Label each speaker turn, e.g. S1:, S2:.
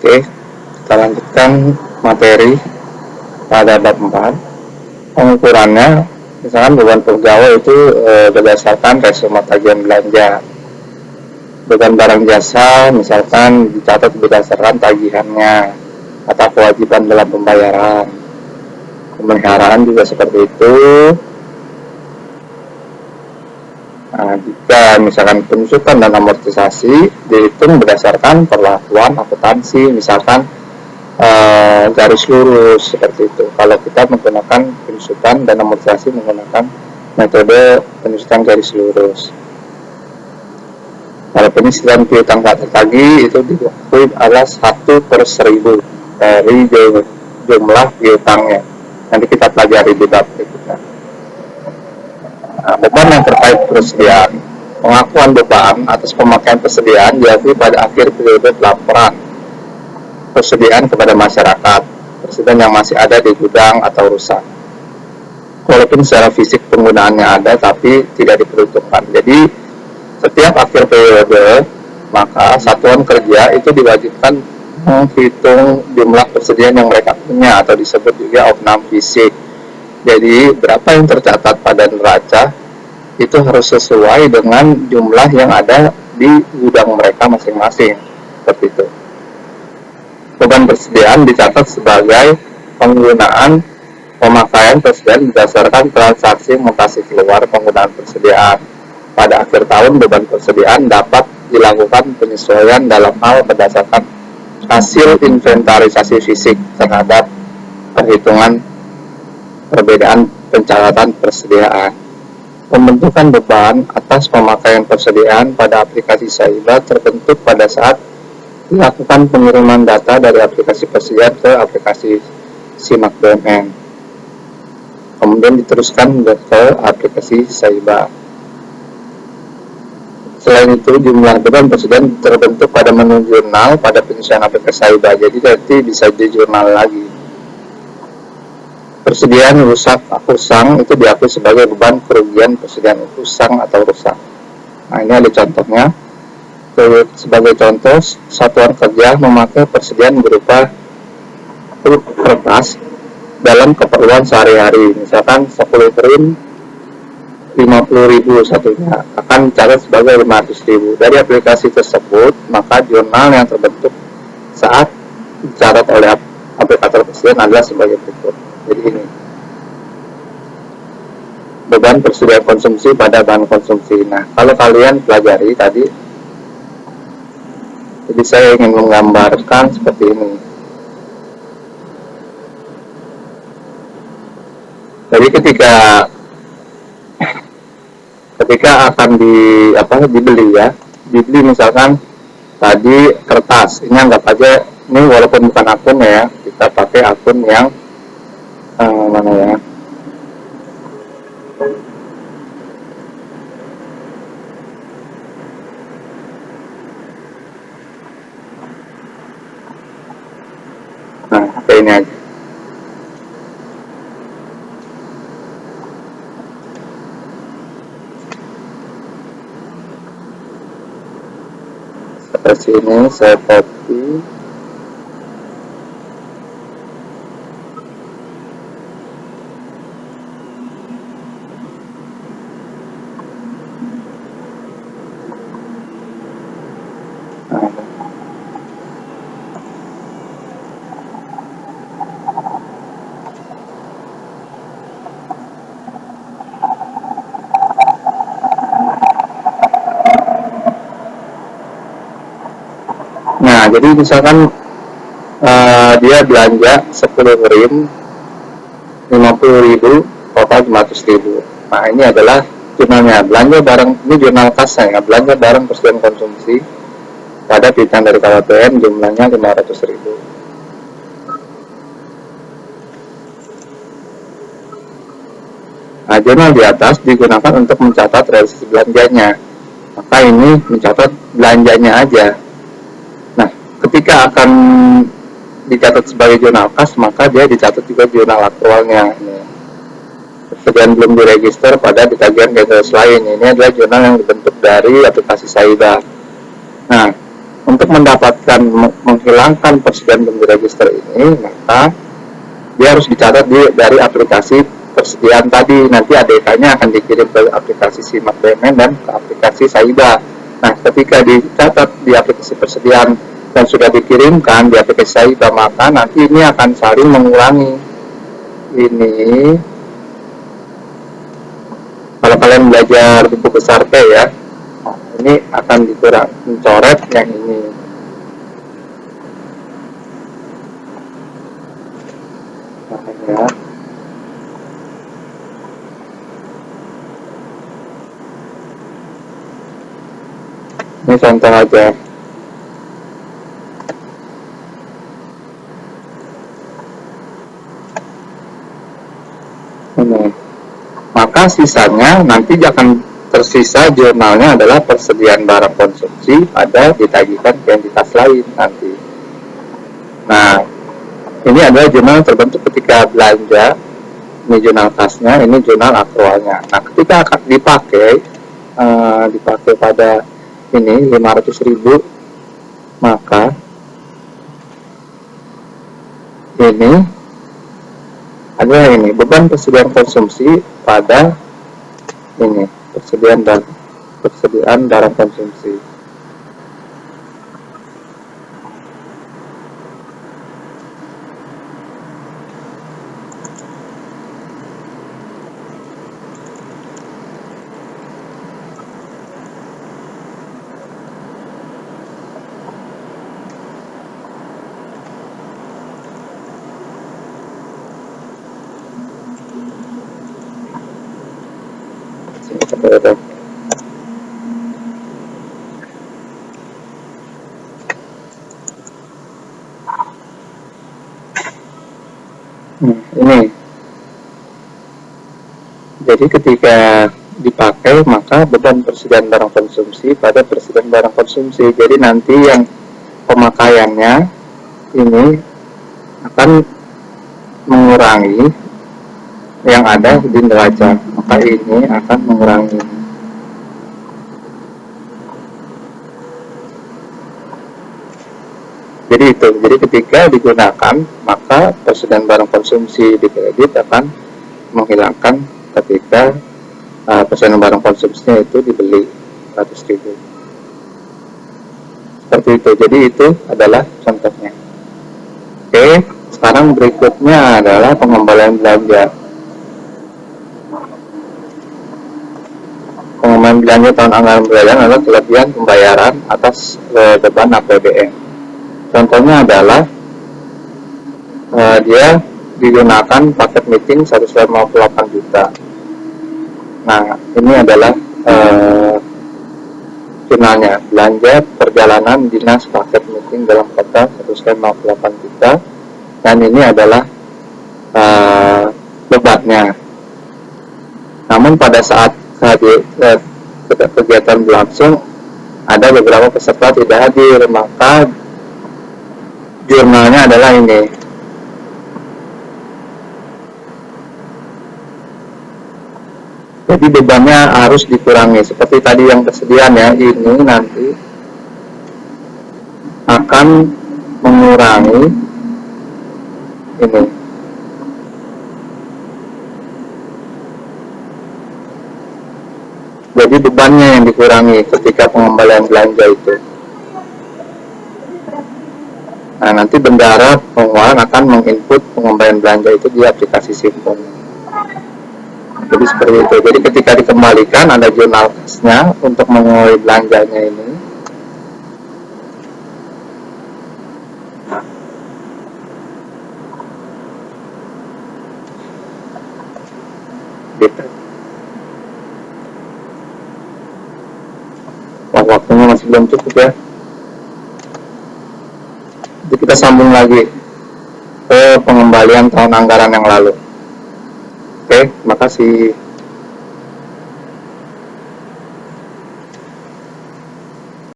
S1: Oke, kita lanjutkan materi pada bab 4. Pengukurannya, misalkan beban pegawai itu berdasarkan resume tagihan belanja. Beban barang jasa misalkan dicatat berdasarkan tagihannya atau kewajiban dalam pembayaran. Pemeliharaan juga seperti itu. Nah, jika misalkan penyusutan dan amortisasi dihitung berdasarkan perlakuan akuntansi, misalkan garis lurus seperti itu. Kalau kita menggunakan penyusutan dan amortisasi menggunakan metode penyusutan garis lurus. Kalau penyusutan piutang tak tertagih itu dilakukan adalah 1/1000 dari jumlah piutangnya. Nanti kita pelajari di bab berikutnya. Nah, beban yang terkait persediaan. Pengakuan beban atas pemakaian persediaan diakui pada akhir periode pelaporan persediaan kepada masyarakat, persediaan yang masih ada di gudang atau rusak. Walaupun secara fisik penggunaannya ada, tapi tidak diperhitungkan. Jadi, setiap akhir periode, maka satuan kerja itu diwajibkan menghitung jumlah persediaan yang mereka punya, atau disebut juga opnam fisik. Jadi, berapa yang tercatat pada neraca, itu harus sesuai dengan jumlah yang ada di gudang mereka masing-masing. Seperti itu. Beban persediaan dicatat sebagai penggunaan pemakaian persediaan berdasarkan transaksi mutasi keluar penggunaan persediaan. Pada akhir tahun, beban persediaan dapat dilakukan penyesuaian dalam hal berdasarkan hasil inventarisasi fisik terhadap perhitungan perbedaan pencatatan persediaan. Pembentukan beban atas pemakaian persediaan pada aplikasi Saiba terbentuk pada saat dilakukan pengiriman data dari aplikasi persediaan ke aplikasi Simak BUMN. Kemudian diteruskan ke aplikasi Saiba. Selain itu, jumlah beban persediaan terbentuk pada menu jurnal pada penyusunan aplikasi Saiba. Jadi nanti bisa di jurnal lagi. Persediaan rusak usang itu diakui sebagai beban kerugian persediaan usang atau rusak. Nah, ini ada contohnya. Sebagai contoh, satuan kerja memakai persediaan berupa kertas dalam keperluan sehari-hari. Misalkan 10 trim 50.000 satunya akan dicatat sebagai 500.000. Dari aplikasi tersebut, maka jurnal yang terbentuk saat dicatat oleh aplikator persediaan adalah sebagai berikut. Jadi ini beban persediaan konsumsi pada bahan konsumsi. Nah, kalau kalian pelajari tadi, jadi saya ingin menggambarkan seperti ini. Jadi ketika akan dibeli misalkan tadi kertas, ini anggap aja ini walaupun bukan akun ya, kita pakai akun yang mana ya? Nah, pakai ini aja. Seperti ini saya copy. Nah, jadi misalkan dia belanja 10 rim 50.000, total 500.000. Nah, ini adalah jurnalnya. Belanja barang, ini jurnal kasnya ya, belanja barang persediaan konsumsi pada piutang dari KWPN jumlahnya 500.000. Nah, jurnal di atas digunakan untuk mencatat realisasi belanjanya. Maka ini mencatat belanjanya aja. Ketika akan dicatat sebagai jurnal kas, maka dia dicatat juga jurnal aktualnya. Persediaan belum diregister pada tagihan cash lain. Ini adalah jurnal yang dibentuk dari aplikasi Saiba. Nah, untuk mendapatkan dan menghilangkan persediaan belum diregister ini, maka dia harus dicatat dari aplikasi persediaan tadi. Nanti ADK-nya akan dikirim ke aplikasi Simak BUMN dan ke aplikasi Saiba. Nah, ketika dicatat di aplikasi persediaan dan sudah dikirimkan di aplikasi Saiba, maka nanti ini akan saling mengurangi. Ini kalau kalian belajar buku besar P ya, ini akan dikurang, mencoret yang ini. Ya. Ini contoh aja. Ini. Maka sisanya nanti akan tersisa jurnalnya adalah persediaan barang konsumsi pada ditagihkan ke entitas lain nanti. Nah, ini adalah jurnal terbentuk ketika belanja. Ini jurnal kasnya, ini jurnal akrualnya. Nah, ketika akan dipakai pada ini 500.000, maka ini adalah ini beban persediaan konsumsi pada ini persediaan barang konsumsi. Ini jadi ketika dipakai maka beban persediaan barang konsumsi pada persediaan barang konsumsi. Jadi nanti yang pemakaiannya ini akan mengurangi yang ada di neraca, maka ini akan mengurangi. Jadi itu, jadi ketika digunakan maka persediaan barang konsumsi di kredit akan menghilangkan ketika persediaan barang konsumsinya itu dibeli 100.000. Seperti itu, jadi itu adalah contohnya. Oke, sekarang berikutnya adalah pengembalian belanja. Pengembalian belanja tahun anggaran berjalan adalah kelebihan pembayaran atas beban APBN. Contohnya adalah dia digunakan paket meeting 158 juta. Nah, ini adalah jurnalnya, belanja perjalanan dinas paket meeting dalam kota 158 juta, dan ini adalah bebannya. Namun pada saat kegiatan berlangsung ada beberapa peserta tidak hadir, maka jurnalnya adalah ini. Jadi bebannya harus dikurangi. Seperti tadi yang persediaan ya, ini nanti akan mengurangi ini. Jadi bebannya yang dikurangi ketika pengembalian belanja itu. Nah, nanti bendahara pengeluaran akan menginput pengembalian belanja itu di aplikasi Simpon. Jadi seperti itu. Jadi ketika dikembalikan ada jurnal kasnya untuk mengawali belanjanya ini. Gitu. Waktunya masih belum cukup ya. Jadi kita sambung lagi ke pengembalian tahun anggaran yang lalu. Oke, terima kasih.